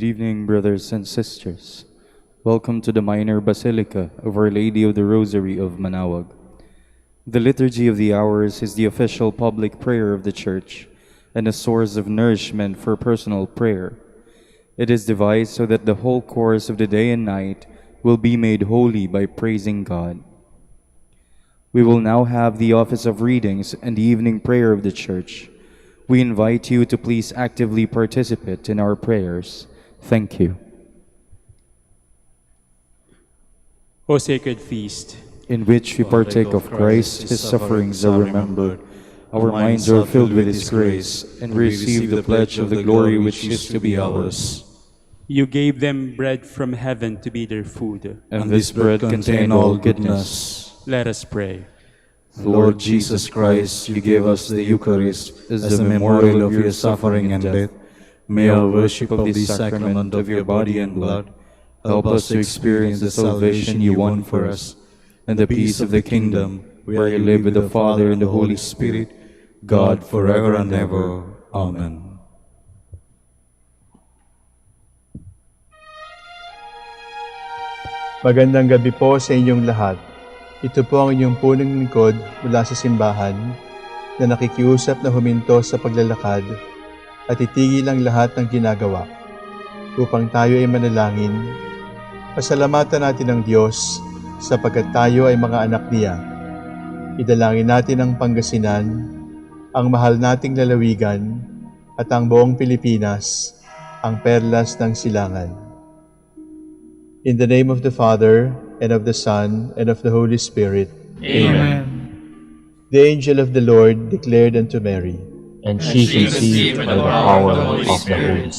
Good evening, brothers and sisters. Welcome to the Minor Basilica of Our Lady of the Rosary of Manaoag. The Liturgy of the Hours is the official public prayer of the Church and a source of nourishment for personal prayer. It is devised so that the whole course of the day and night will be made holy by praising God. We will now have the office of readings and the evening prayer of the Church. We invite you to please actively participate in our prayers. Thank you. O sacred feast, in which we partake of Christ, his sufferings are remembered. Our minds are filled with his grace, and we receive the pledge of the glory which is to be ours. you gave them bread from heaven to be their food. And this bread contains all goodness. Let us pray. Lord Jesus Christ, you gave us the Eucharist as a memorial of your suffering and death. May our worship of this sacrament of your body and blood help us to experience the salvation you won for us, and the peace of the kingdom, where you live with the Father and the Holy Spirit, God forever and ever. Amen. Magandang gabi po sa inyong lahat. Ito po ang inyong punong lingkod mula sa simbahan na nakikiusap na huminto sa paglalakad at itigil ang lahat ng ginagawa upang tayo ay manalangin. Pasalamatan natin ang Diyos sapagkat tayo ay mga anak niya. Idalangin natin ang Pangasinan, ang mahal nating lalawigan at ang buong Pilipinas, ang perlas ng silangan. In the name of the Father, and of the Son, and of the Holy Spirit. Amen. The angel of the Lord declared unto Mary, And she conceived by the power of the Holy Spirit.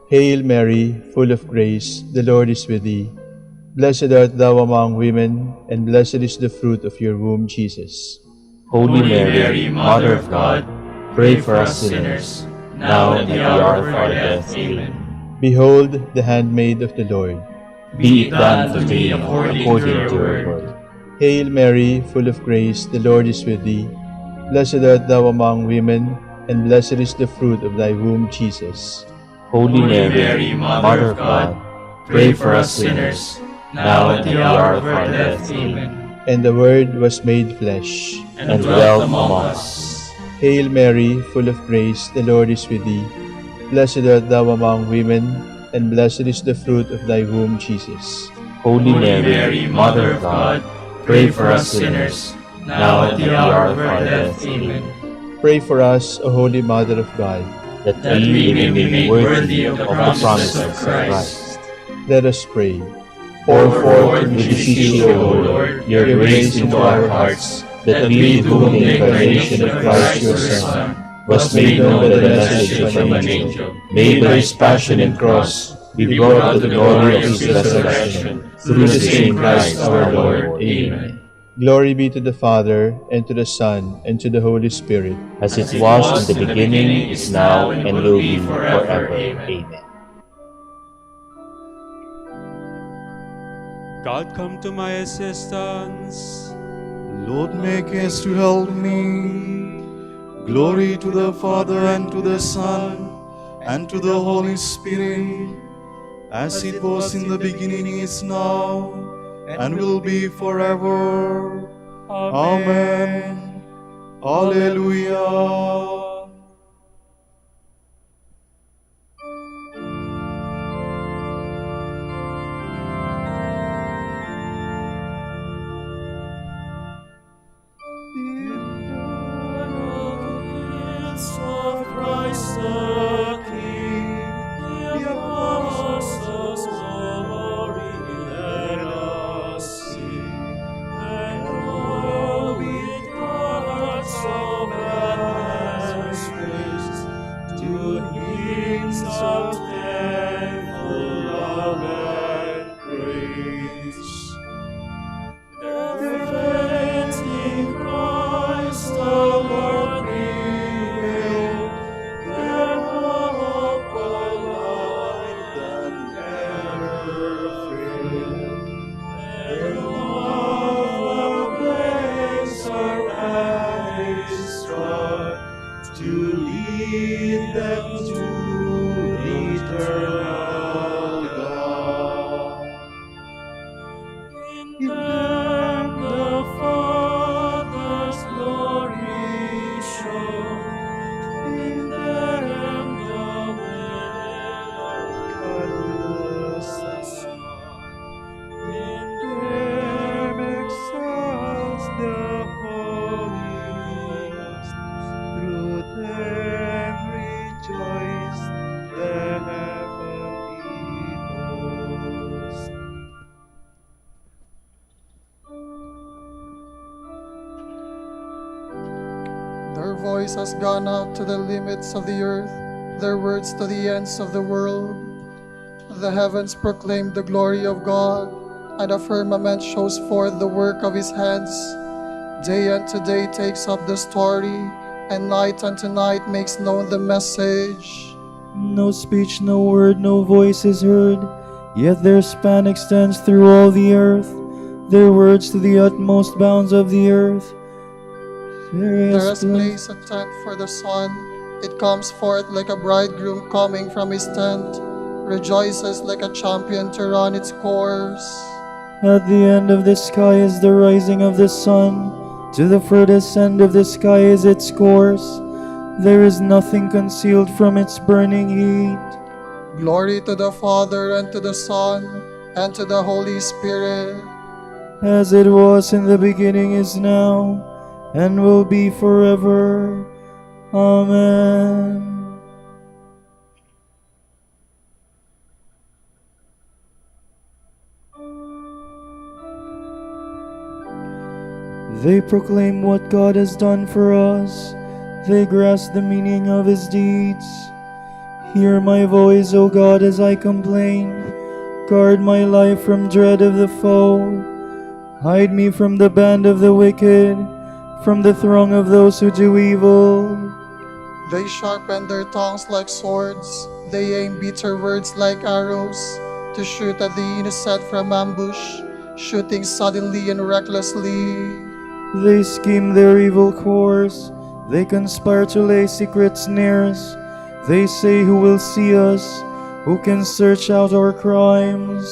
Hail Mary, full of grace, the Lord is with thee. Blessed art thou among women, and blessed is the fruit of your womb, Jesus. Holy Mary, Mother of God, pray for us sinners, now and at the hour of our death. Amen. Behold, the handmaid of the Lord. Be it done to me according to your word. Hail Mary, full of grace, the Lord is with thee. Blessed art thou among women, and blessed is the fruit of thy womb, Jesus. Holy Mary, Mother of God, pray for us sinners, now and at the hour of our death. Amen. And the Word was made flesh, And dwelt among us. Hail Mary, full of grace, the Lord is with thee. Blessed art thou among women, and blessed is the fruit of thy womb, Jesus. Holy Mary, Mother of God, pray for us sinners, now and at the hour of our death. Amen. Pray for us, O Holy Mother of God, That we may be made worthy of the promises of Christ. let us pray. Pour forth, we beseech you, O Lord, your grace into our hearts, that we, to whom the incarnation of Christ your Son was made known by the message of an angel, made by his passion and cross, be brought to the glory of his resurrection, through the same Christ our Lord. Amen. Glory be to the Father, and to the Son, and to the Holy Spirit. As it was in the beginning, is now, and will be forever. Amen. God, come to my assistance. Lord, make haste to help me. Glory to the Father, and to the Son, and to the Holy Spirit, as it was in the beginning, is now, and will be forever. Amen. Alleluia. In them the Father's glory shone. In them the will of God was seen. In them exalts the Holy Ghost. Through them rejoice the heavenly host. Their voice has gone out to the limits of the earth, their words to the ends of the world. The heavens proclaim the glory of God, and the firmament shows forth the work of his hands. Day unto day takes up the story, and night unto night makes known the message. No speech, no word, no voice is heard, yet their span extends through all the earth, their words to the utmost bounds of the earth. There is placed a tent for the sun. It comes forth like a bridegroom coming from his tent, rejoices like a champion to run its course. At the end of the sky is the rising of the sun, to the furthest end of the sky is its course. There is nothing concealed from its burning heat. Glory to the Father, and to the Son, and to the Holy Spirit. As it was in the beginning, is now, and will be forever. Amen. They proclaim what God has done for us. They grasp the meaning of his deeds. Hear my voice, O God, as I complain. Guard my life from dread of the foe. Hide me from the band of the wicked, from the throng of those who do evil. They sharpen their tongues like swords. They aim bitter words like arrows, to shoot at the innocent from ambush, shooting suddenly and recklessly. They scheme their evil course. They conspire to lay secret snares. They say, who will see us? Who can search out our crimes?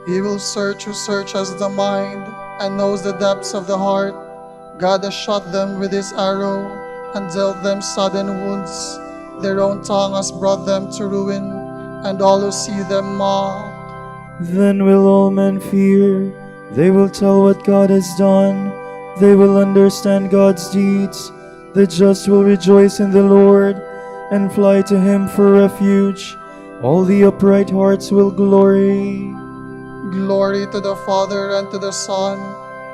He will search who searches the mind, and knows the depths of the heart. God has shot them with his arrow, and dealt them sudden wounds. Their own tongue has brought them to ruin, and all who see them mock. Then will all men fear. They will tell what God has done. They will understand God's deeds. The just will rejoice in the Lord, and fly to him for refuge. All the upright hearts will glory. Glory to the Father, and to the Son,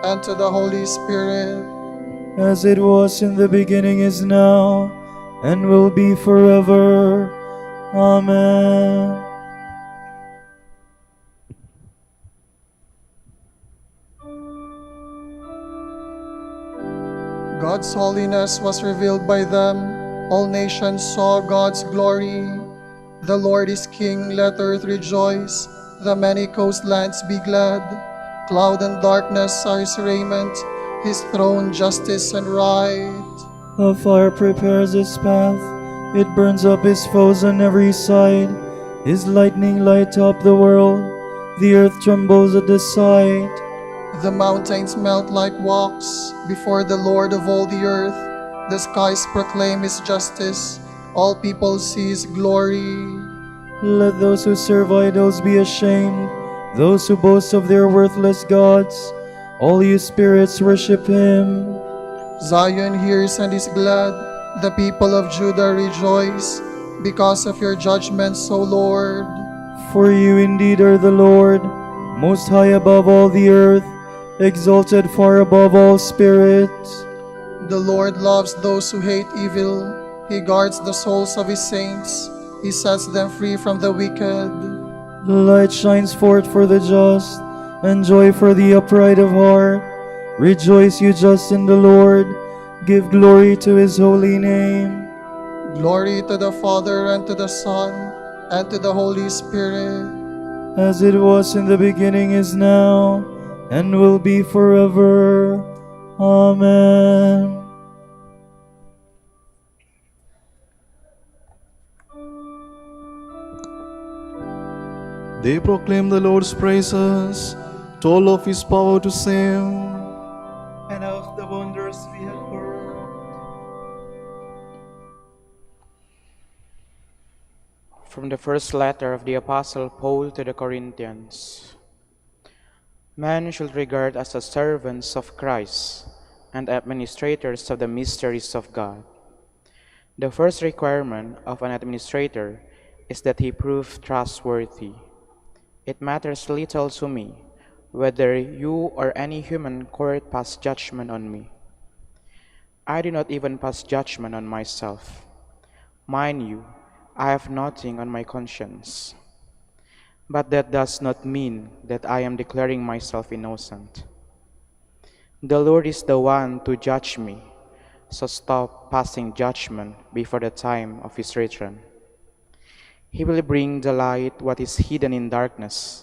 and to the Holy Spirit. As it was in the beginning, is now, and will be forever. Amen. God's holiness was revealed by them. All nations saw God's glory. The Lord is King, let earth rejoice. The many coastlands be glad. Cloud and darkness are his raiment, his throne justice and right. A fire prepares his path, it burns up his foes on every side. His lightning light up the world, the earth trembles at the sight. The mountains melt like wax before the Lord of all the earth. The skies proclaim his justice, all people see his glory. Let those who serve idols be ashamed, those who boast of their worthless gods. All you spirits worship him. Zion hears and is glad, the people of Judah rejoice, because of your judgments, O Lord. For you indeed are the Lord, most high above all the earth, exalted far above all spirits. The Lord loves those who hate evil. He guards the souls of his saints. He sets them free from the wicked. Light shines forth for the just, and joy for the upright of heart. Rejoice, you just in the Lord. Give glory to his holy name. Glory to the Father, and to the Son, and to the Holy Spirit. As it was in the beginning, is now, and will be forever. Amen. They proclaim the Lord's praises. told of his power to save, and of the wonders we have heard. From the first letter of the Apostle Paul to the Corinthians. Men should regard us as servants of Christ and administrators of the mysteries of God. The first requirement of an administrator is that he prove trustworthy. It matters little to me whether you or any human court pass judgment on me. I do not even pass judgment on myself. Mind you, I have nothing on my conscience. But that does not mean that I am declaring myself innocent. The Lord is the one to judge me, so stop passing judgment before the time of his return. He will bring to light what is hidden in darkness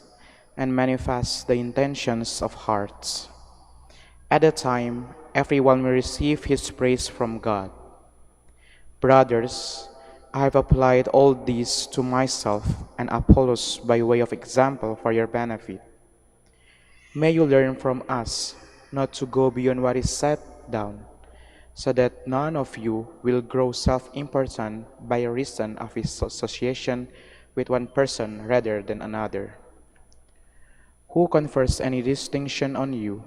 and manifest the intentions of hearts. At the time, everyone will receive his praise from God. Brothers, I have applied all this to myself and Apollos by way of example for your benefit. May you learn from us not to go beyond what is set down, so that none of you will grow self-important by reason of his association with one person rather than another. Who confers any distinction on you?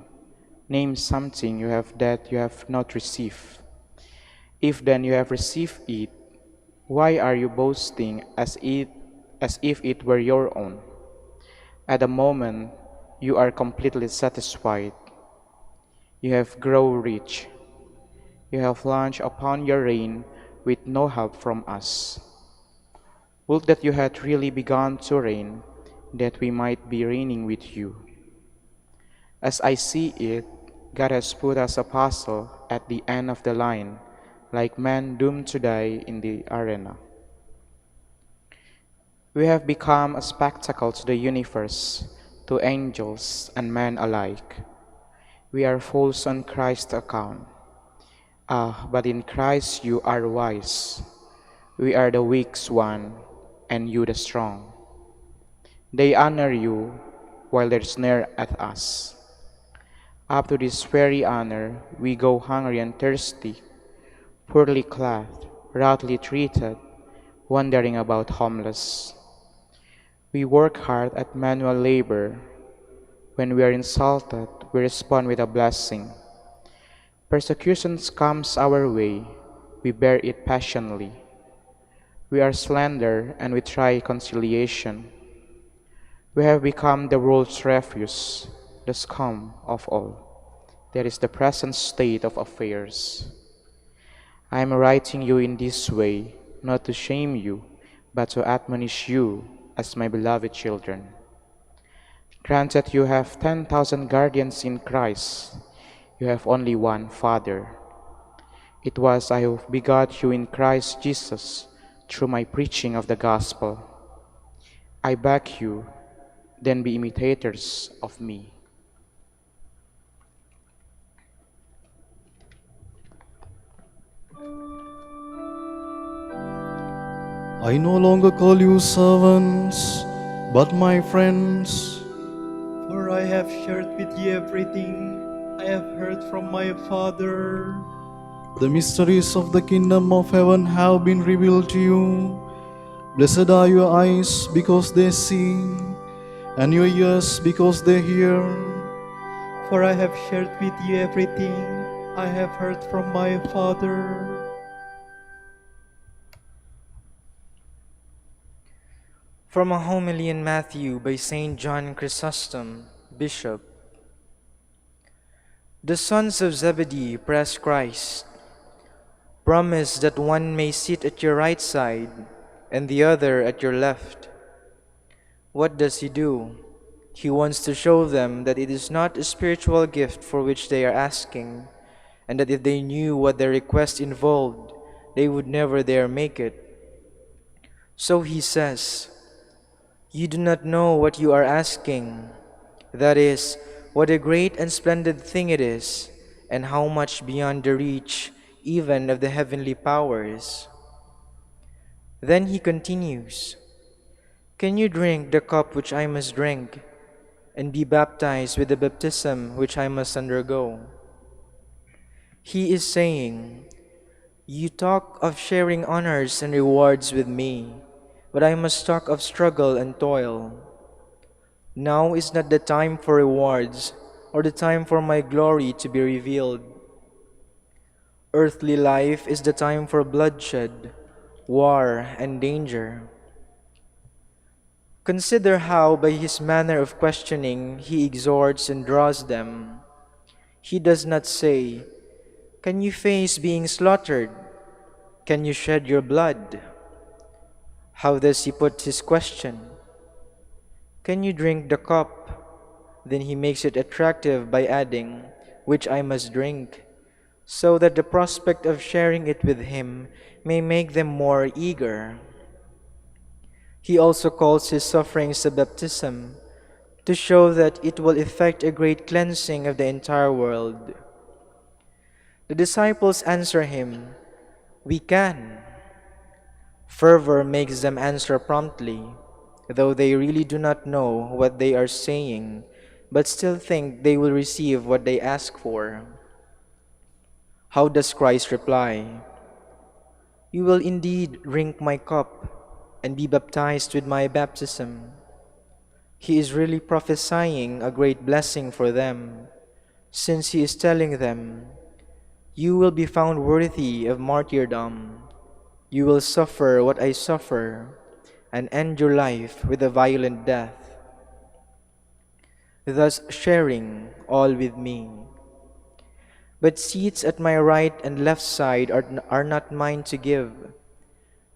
Name something you have that you have not received. If then you have received it, why are you boasting as if it were your own? At the moment, you are completely satisfied. You have grown rich. You have launched upon your reign with no help from us. Would that you had really begun to reign, that we might be reigning with you. As I see it, God has put us apostles at the end of the line, like men doomed to die in the arena. We have become a spectacle to the universe, to angels and men alike. We are fools on Christ's account. But in Christ you are wise. We are the weak one, and you the strong. They honor you, while they snare at us. Up to this very honor, we go hungry and thirsty, poorly clad, roughly treated, wandering about homeless. We work hard at manual labor. When we are insulted, we respond with a blessing. Persecutions comes our way, we bear it patiently. We are slender and we try conciliation. We have become the world's refuse, the scum of all. That is the present state of affairs. I am writing you in this way, not to shame you, but to admonish you as my beloved children. Granted you have 10,000 guardians in Christ, you have only one Father. It was I who begot you in Christ Jesus through my preaching of the gospel. I beg you, then be imitators of me. I no longer call you servants, but my friends. For I have shared with you everything I have heard from my Father. The mysteries of the kingdom of heaven have been revealed to you. Blessed are your eyes because they see, and your ears because they hear. For I have shared with you everything I have heard from my Father. From a homily in Matthew by St. John Chrysostom, Bishop. The sons of Zebedee press Christ. Promise that one may sit at your right side and the other at your left. What does he do? He wants to show them that it is not a spiritual gift for which they are asking, and that if they knew what their request involved, they would never dare make it. So he says, "You do not know what you are asking. That is, what a great and splendid thing it is, and how much beyond the reach even of the heavenly powers." Then he continues, "Can you drink the cup which I must drink? and be baptized with the baptism which I must undergo. He is saying, you talk of sharing honors and rewards with me, but I must talk of struggle and toil. Now is not the time for rewards, or the time for my glory to be revealed. Earthly life is the time for bloodshed, war, and danger. Consider how, by his manner of questioning, he exhorts and draws them. He does not say, can you face being slaughtered? Can you shed your blood? How does he put his question? Can you drink the cup? Then he makes it attractive by adding, which I must drink, so that the prospect of sharing it with him may make them more eager. He also calls his sufferings a baptism, to show that it will effect a great cleansing of the entire world. The disciples answer him, we can. Fervor makes them answer promptly, though they really do not know what they are saying, but still think they will receive what they ask for. How does Christ reply? You will indeed drink my cup and be baptized with my baptism. He is really prophesying a great blessing for them, since he is telling them, you will be found worthy of martyrdom. You will suffer what I suffer, and end your life with a violent death, thus sharing all with me. But seats at my right and left side are not mine to give.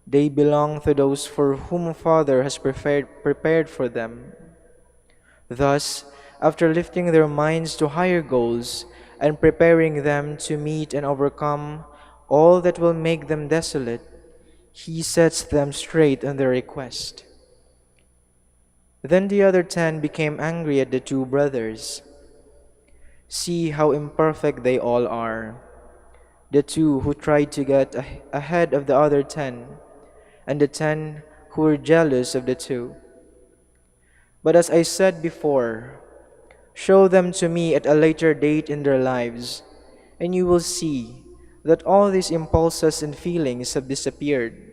They belong to those for whom Father has prepared for them. Thus, after lifting their minds to higher goals and preparing them to meet and overcome all that will make them desolate, he sets them straight on their request. Then the other 10 became angry at the 2 brothers. See how imperfect they all are. The 2 who tried to get ahead of the other 10, and the 10 who were jealous of the 2. But as I said before, show them to me at a later date in their lives, and you will see that all these impulses and feelings have disappeared.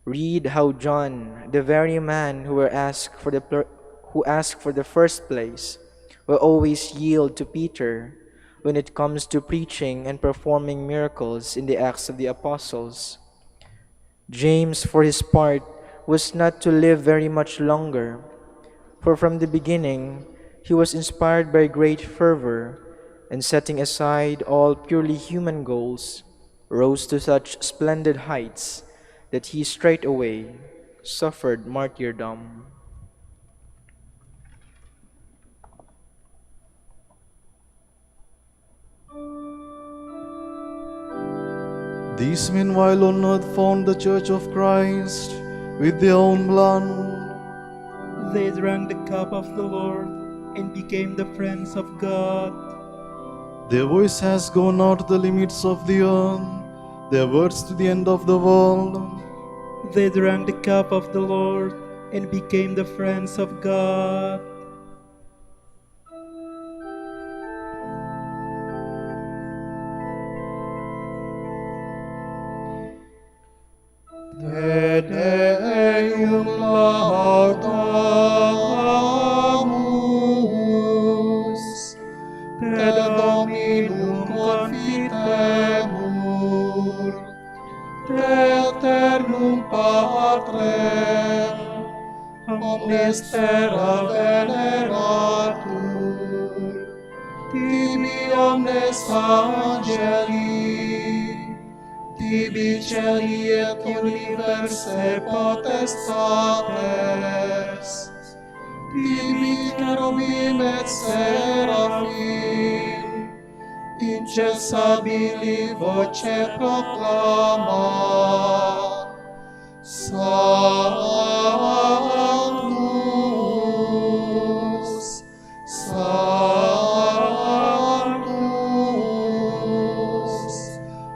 Read how John, the very man who asked for the first place, will always yield to Peter when it comes to preaching and performing miracles in the Acts of the Apostles. James, for his part, was not to live very much longer, for from the beginning he was inspired by great fervor, and setting aside all purely human goals, rose to such splendid heights that he straightway suffered martyrdom. These meanwhile on earth found the Church of Christ with their own blood. They drank the cup of the Lord and became the friends of God. Their voice has gone out to the limits of the earth, their words to the end of the world. They drank the cup of the Lord and became the friends of God. Te Deum laudamus, te Dominum confitemur, te eternum Patrem, omnes terra veneratur, tibi omnes angeli, tibi celi et universe potestates, tibi cherubim et seraphim, incessabili voce proclamat, Sanctus, Sanctus,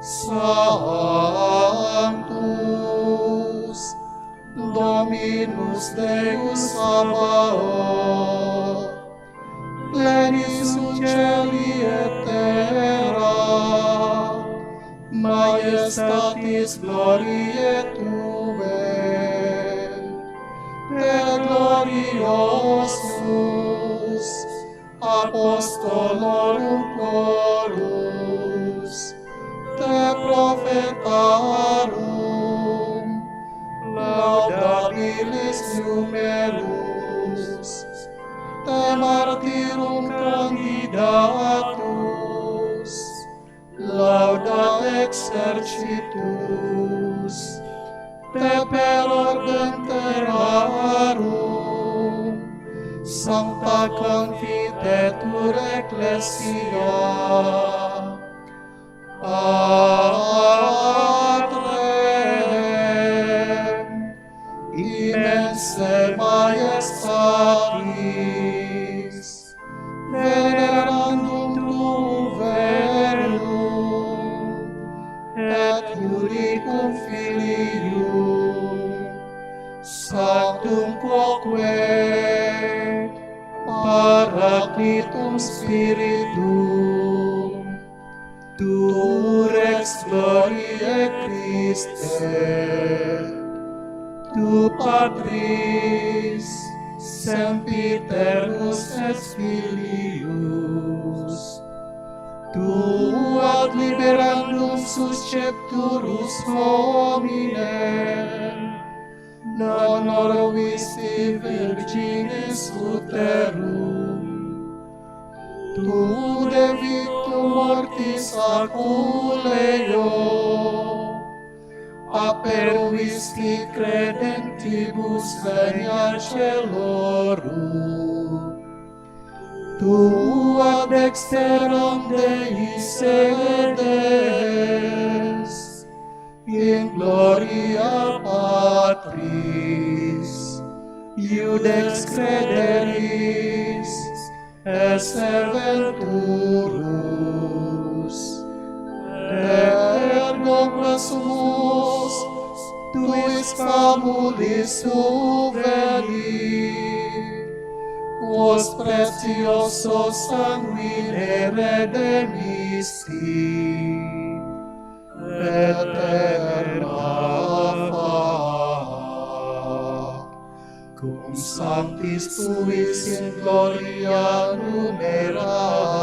Sanctus, Dominus Deus Sabaoth, sunt celi et terra, Majestatis gloriae Tuae, te gloriosus, apostolorum chorus, te prophetarum, laudabilis numerus, te martyrum candidatus, lauda exercitus, te per ordem terrarum, sancta confitetur ecclesia, Patrem, immense majestatis, venerandum tuum, et unicum Filium, Sanctum quoque, Paraclitum Spiritum, tu rex gloriae Christe, tu Patris, sempiterus et Filius, tu ad liberandum suscepturus hominem, non orvisti virginis uterum, tu de victum mortis aculeo, aperuisti credentibus venia celorum, tu ad dexteram Dei sedes, in gloria Patris, iudex crederis, esse venturus, ergo presumus, tuis famulis suveli, quos precioso sanguine redemisti, eterna fama, cum sanctis tuis in gloria numerari.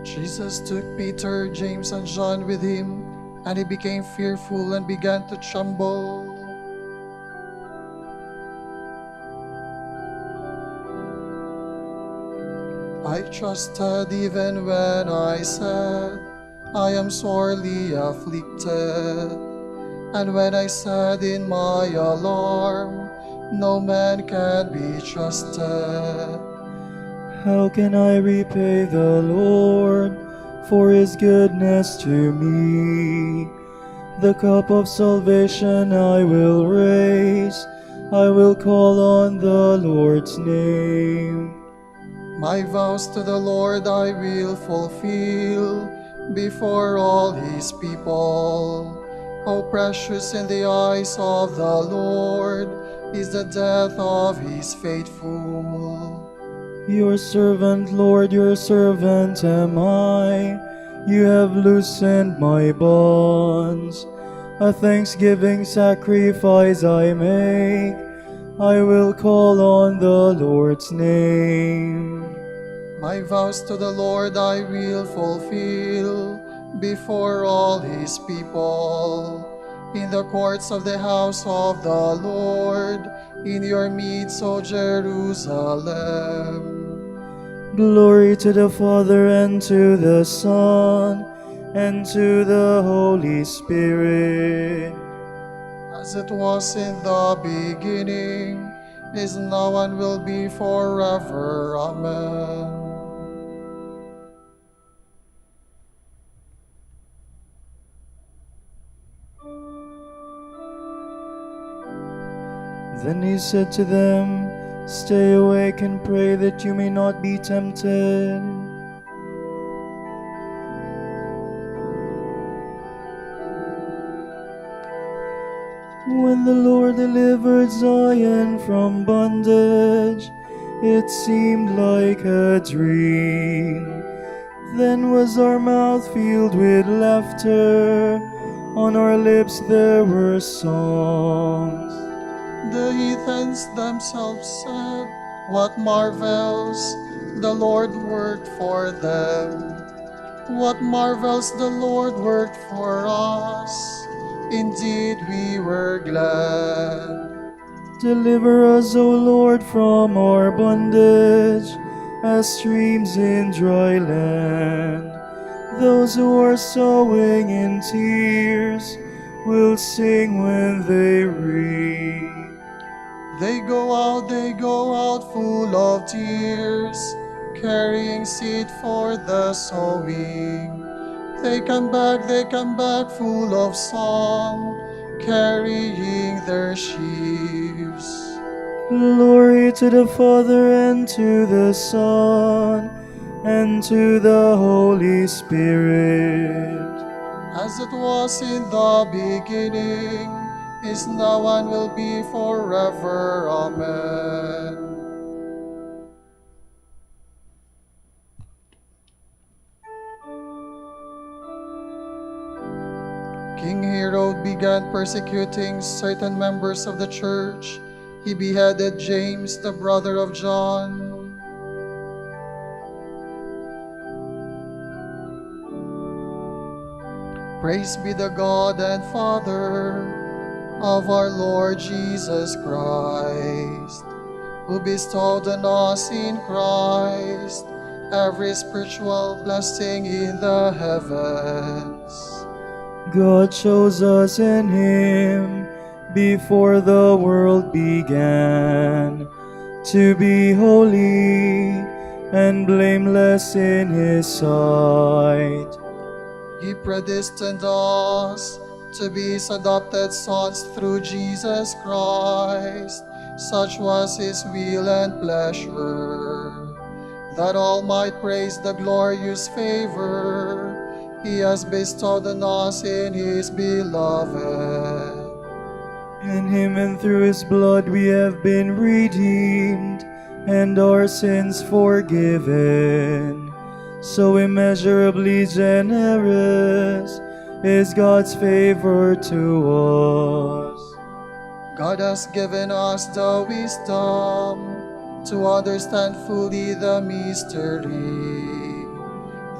Jesus took Peter, James, and John with him, and he became fearful and began to tremble. I trusted even when I said, I am sorely afflicted. And when I said in my alarm, no man can be trusted. How can I repay the Lord for his goodness to me? The cup of salvation I will raise, I will call on the Lord's name. My vows to the Lord I will fulfill before all his people. How precious in the eyes of the Lord is the death of his faithful. Your servant, Lord, your servant am I. You have loosened my bonds. A thanksgiving sacrifice I make. I will call on the Lord's name. My vows to the Lord I will fulfill before all his people. In the courts of the house of the Lord, in your midst, O Jerusalem. Glory to the Father, and to the Son, and to the Holy Spirit. As it was in the beginning, is now, and will be forever. Amen. Then he said to them, Stay awake and pray that you may not be tempted. When the Lord delivered Zion from bondage, it seemed like a dream. Then was our mouth filled with laughter, on our lips there were songs. The heathens themselves said, What marvels the Lord worked for them. What marvels the Lord worked for us. Indeed, we were glad. Deliver us, O Lord, from our bondage, as streams in dry land. Those who are sowing in tears will sing when they reap. They go out full of tears, carrying seed for the sowing. They come back full of song, carrying their sheaves. Glory to the Father, and to the Son, and to the Holy Spirit. As it was in the beginning, is now, and will be forever. Amen. King Herod began persecuting certain members of the church. He beheaded James, the brother of John. Praise be the God and Father of our Lord Jesus Christ, who bestowed on us in Christ every spiritual blessing in the heavens. God chose us in him before the world began, to be holy and blameless in his sight. He predestined us to be his adopted sons through Jesus Christ. Such was his will and pleasure, that all might praise the glorious favor he has bestowed on us in his beloved. In him and through his blood we have been redeemed, and our sins forgiven. So immeasurably generous is God's favor to us. God has given us the wisdom to understand fully the mystery,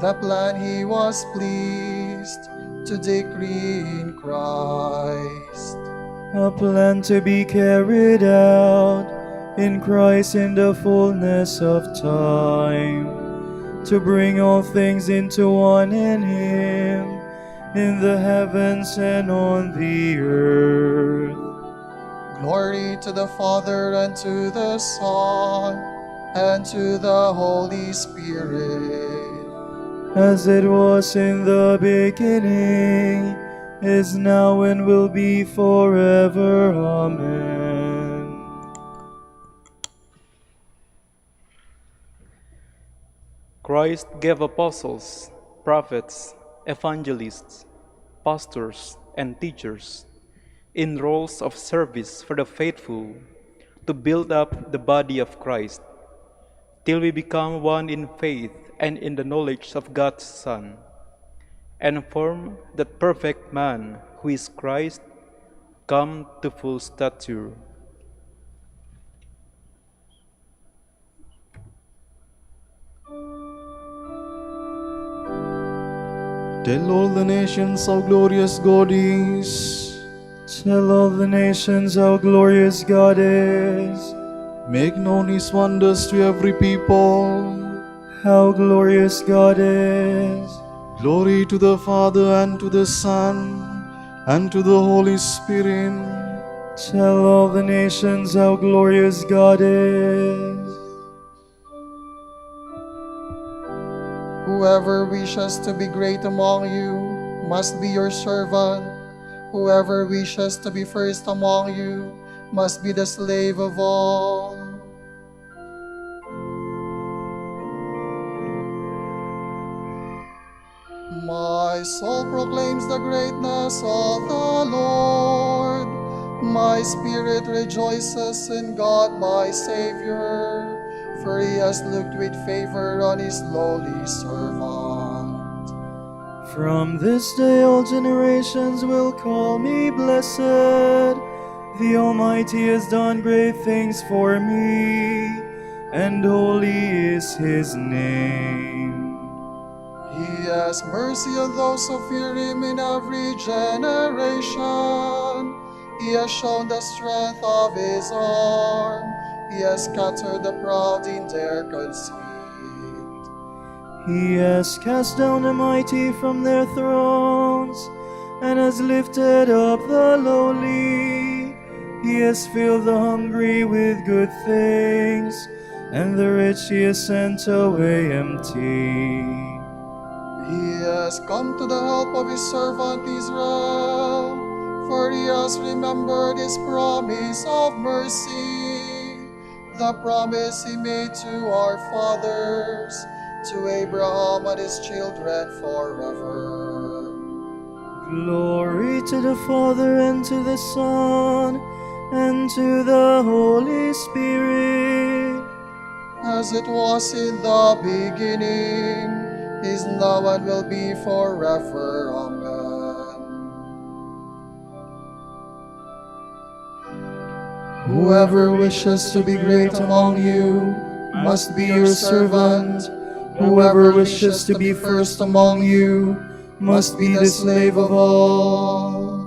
the plan he was pleased to decree in Christ. A plan to be carried out in Christ in the fullness of time, to bring all things into one in him, in the heavens and on the earth. Glory to the Father, and to the Son, and to the Holy Spirit. As it was in the beginning, is now, and will be forever. Amen. Christ gave apostles, prophets, evangelists, pastors, and teachers in roles of service for the faithful to build up the body of Christ, till we become one in faith and in the knowledge of God's Son, and form that perfect man who is Christ, come to full stature. Tell all the nations how glorious God is. Tell all the nations how glorious God is. Make known his wonders to every people. How glorious God is. Glory to the Father, and to the Son, and to the Holy Spirit. Tell all the nations how glorious God is. Whoever wishes to be great among you must be your servant. Whoever wishes to be first among you must be the slave of all. My soul proclaims the greatness of the Lord. My spirit rejoices in God my Savior, for he has looked with favor on his lowly servant. From this day all generations will call me blessed. The Almighty has done great things for me, and holy is his name. He has mercy on those who fear him in every generation. He has shown the strength of his arm. He has scattered the proud in their conceit. He has cast down the mighty from their thrones, and has lifted up the lowly. He has filled the hungry with good things, and the rich he has sent away empty. He has come to the help of his servant Israel, for he has remembered his promise of mercy, the promise he made to our fathers, to Abraham and his children forever. Glory to the Father, and to the Son, and to the Holy Spirit. As it was in the beginning, is now, and will be forever. Amen. Whoever wishes to be great among you must be your servant. Whoever wishes to be first among you must be the slave of all.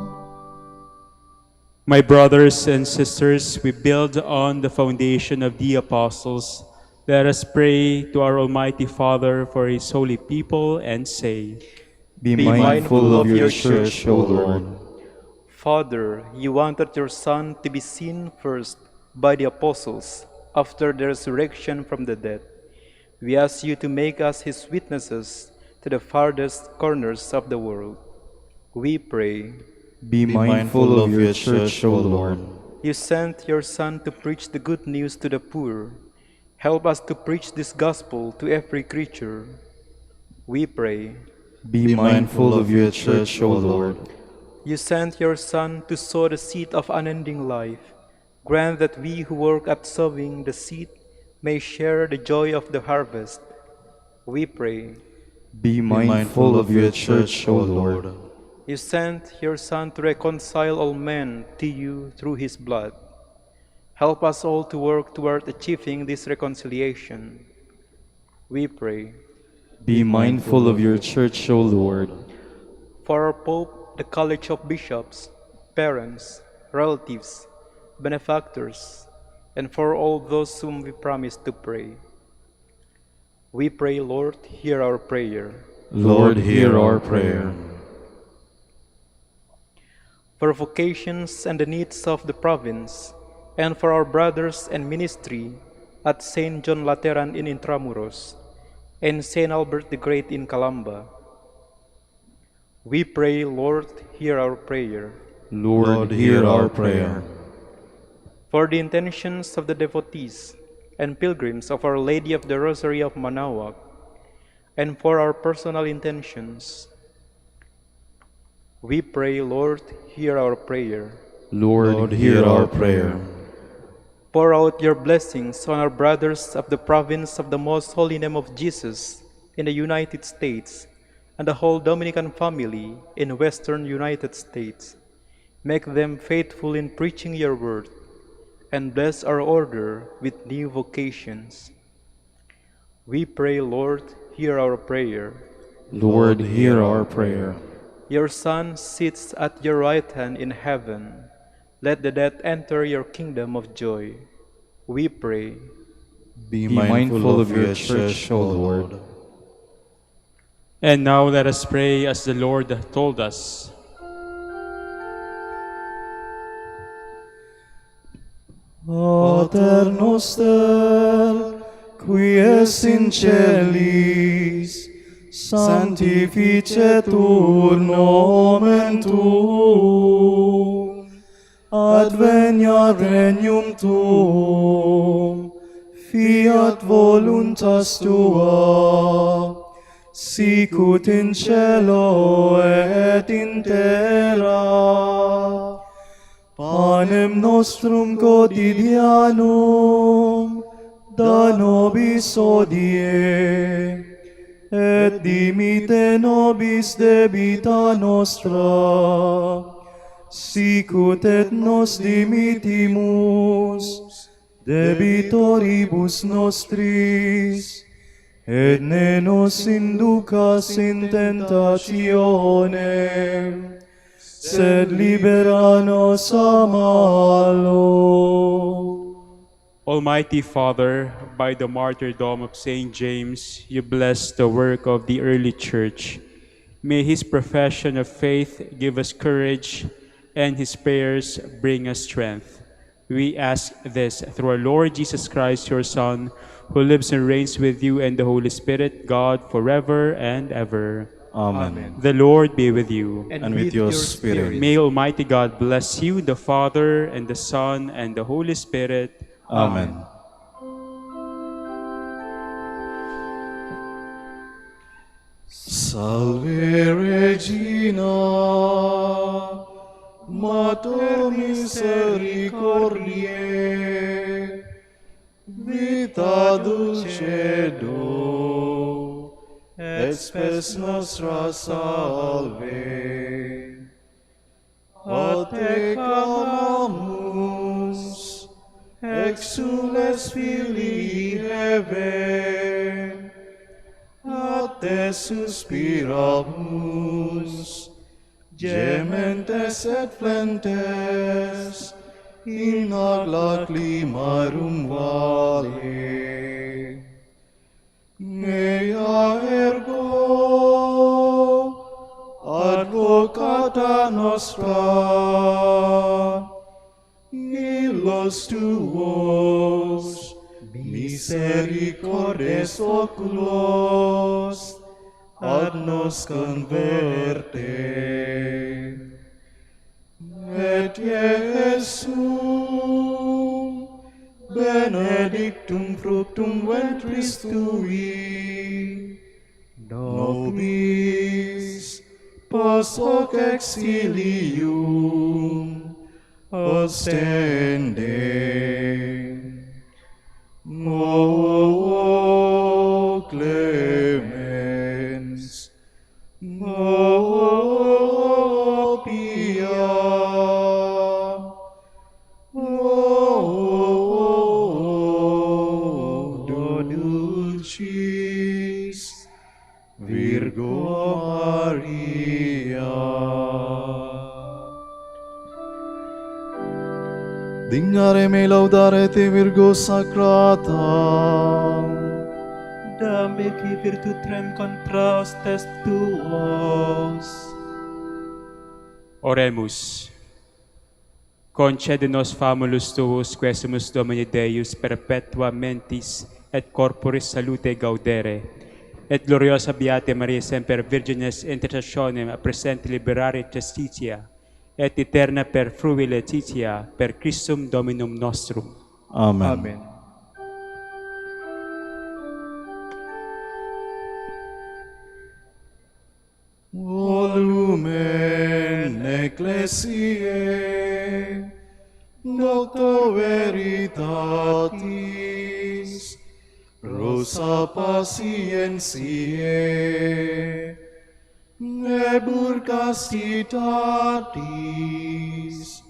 My brothers and sisters, we build on the foundation of the apostles. Let us pray to our Almighty Father for his holy people and say, Be mindful of your church, O Lord. Father, you wanted your Son to be seen first by the apostles after the resurrection from the dead. We ask you to make us his witnesses to the farthest corners of the world. We pray. Be mindful of your church, O Lord. You sent your Son to preach the good news to the poor. Help us to preach this gospel to every creature. We pray. Be mindful of your church, O Lord. You sent your Son to sow the seed of unending life. Grant that we who work at sowing the seed may share the joy of the harvest. We pray. Be mindful of your church, O Lord. You sent your Son to reconcile all men to you through his blood. Help us all to work toward achieving this reconciliation. We pray. Be mindful of your church, O Lord. For our Pope, the College of Bishops, parents, relatives, benefactors, and for all those whom we promise to pray. We pray, Lord, hear our prayer. Lord, hear our prayer. For vocations and the needs of the province, and for our brothers and ministry at St. John Lateran in Intramuros, and St. Albert the Great in Calamba. We pray, Lord, hear our prayer. Lord, hear our prayer. For the intentions of the devotees and pilgrims of Our Lady of the Rosary of Manaoag, and for our personal intentions, we pray, Lord, hear our prayer. Lord, hear our prayer. Pour out your blessings on our brothers of the province of the Most Holy Name of Jesus in the United States and the whole Dominican family in Western United States. Make them faithful in preaching your word, and bless our order with new vocations. We pray, Lord, hear our prayer. Lord, hear our prayer. Your Son sits at your right hand in heaven. Let the dead enter your kingdom of joy. We pray. Be mindful of your church, O Lord. And now let us pray as the Lord told us. Pater noster, qui es in celis, sanctificetur nomen tuum, adveniat regnum tuum, fiat voluntas tua, sicut in cielo et in terra. Panem nostrum quotidianum da nobis hodie, et dimite nobis debita nostra, sicut et nos dimitimus debitoribus nostris, et ne nos inducas in tentationem, sed libera nos a malo. Almighty Father, by the martyrdom of Saint James, you bless the work of the early church. May his profession of faith give us courage, and his prayers bring us strength. We ask this through our Lord Jesus Christ, your Son, who lives and reigns with you and the Holy Spirit, God, forever and ever. Amen. The Lord be with you. And with your spirit. May Almighty God bless you, the Father, and the Son, and the Holy Spirit. Amen. Salve Regina, Mater misericordiae, vita dulcedo, et spes nostra salve. A te clamamus, exules filii Eve, a te suspiramus, gementes et flentes, in hoc lacrimarum vale. Mea ergo, advocata nostra, illos tuos, misericordes oculos, ad nos converte. Et Iesum, benedictum fructum ventris tui, nobis pos hoc exilium ostende. O clemens, o pia, o do dulcis, Dignare me laudare te Virgo Sacrata. Dame qui virtutem contrastes tuos. Oremus. Concede nos famulus tuus, quesumus Domini Deus, perpetua mentis et corporis salute gaudere, et gloriosa Beate Maria semper Virgines intercessionem a presente liberare justitia, et eterna per frui Laetitia, per Christum Dominum nostrum. Amen. Amen. O lumen ecclesiae, nocto veritatis, rosa patientiae, nebur castitatis,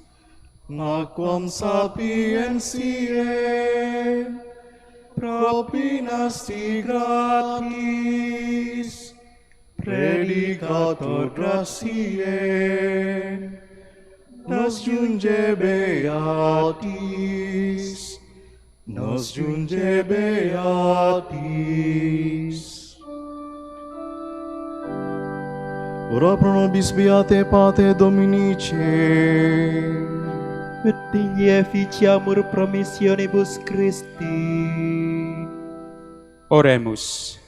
aquam sapientiae, propinasti gratis, predicator gratiae, nos junge beatis, nos junge beatis. Ora pro nobis beate Pate Dominice, Et digni efficiamur promissionibus Christi. Oremus.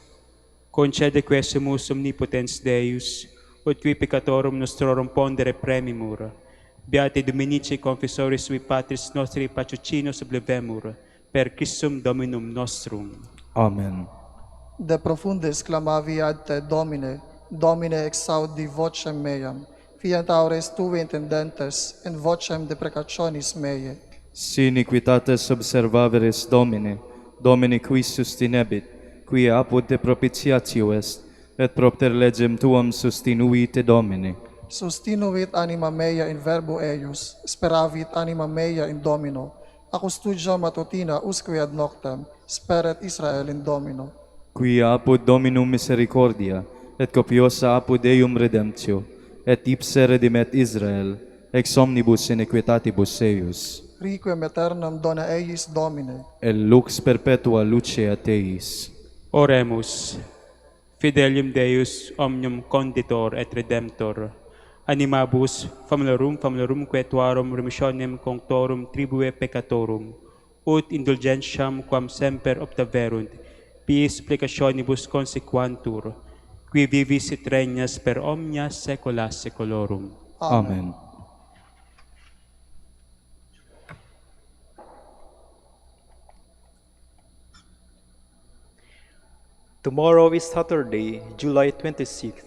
Concede quesumus omnipotens Deus, ut qui peccatorum nostrorum pondere premimur. Beate Dominici confessoris sui Patris nostri patrocinos oblivemur, per Christum Dominum nostrum. Amen. De profundis clamavi ad te, Domine, Domine exaudi vocem meam, fiat aures tui intendentes, in vocem deprecationis meae. Si iniquitates observaveris Domine, Domine qui sustinebit, qui apud te propitiatio est, et propter legem tuam sustinui te Domine. Sustinuit anima mea in verbo eius, speravit anima mea in Domino. Accustudia matutina usque ad noctem, speret Israel in Domino. Qui apud Dominum misericordia, et copiosa apud Deum redemptio, et ipse redimet Israel, ex omnibus iniquitatibus eius. Requiem aeternam dona eis Domine. Et lux perpetua luce teis. Oremus. Fidelium Deus omnium conditor et redemptor. Animabus famulorum quetuarum remissionem conctorum tribue peccatorum, ut indulgentiam quam semper obtaverunt, pis supplicationibus consequantur, qui vivis et regnas per omnia saecula saeculorum. Amen. Tomorrow is Saturday, July 26th,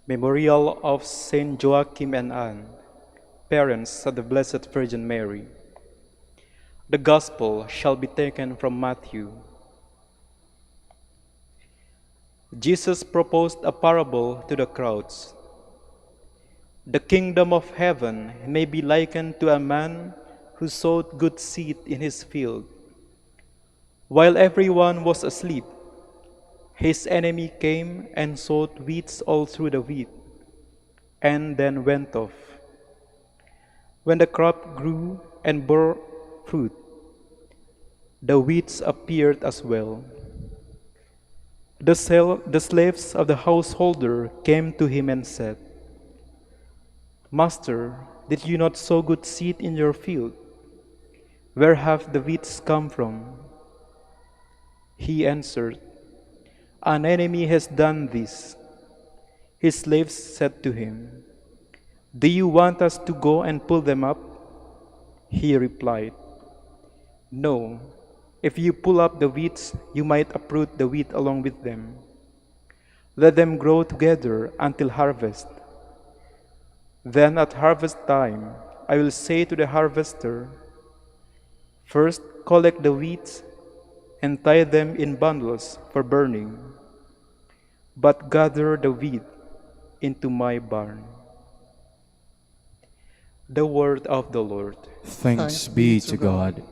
Memorial of Saint Joachim and Anne, parents of the Blessed Virgin Mary. The Gospel shall be taken from Matthew. Jesus proposed a parable to the crowds. The kingdom of heaven may be likened to a man who sowed good seed in his field. While everyone was asleep, his enemy came and sowed weeds all through the wheat, and then went off. When the crop grew and bore fruit, the weeds appeared as well. The slaves of the householder came to him and said, "Master, did you not sow good seed in your field? Where have the weeds come from?" He answered, "An enemy has done this." His slaves said to him, "Do you want us to go and pull them up?" He replied, "No. If you pull up the weeds, you might uproot the wheat along with them. Let them grow together until harvest. Then at harvest time, I will say to the harvester, 'First collect the weeds and tie them in bundles for burning, but gather the wheat into my barn.'" The word of the Lord. Thanks be to God.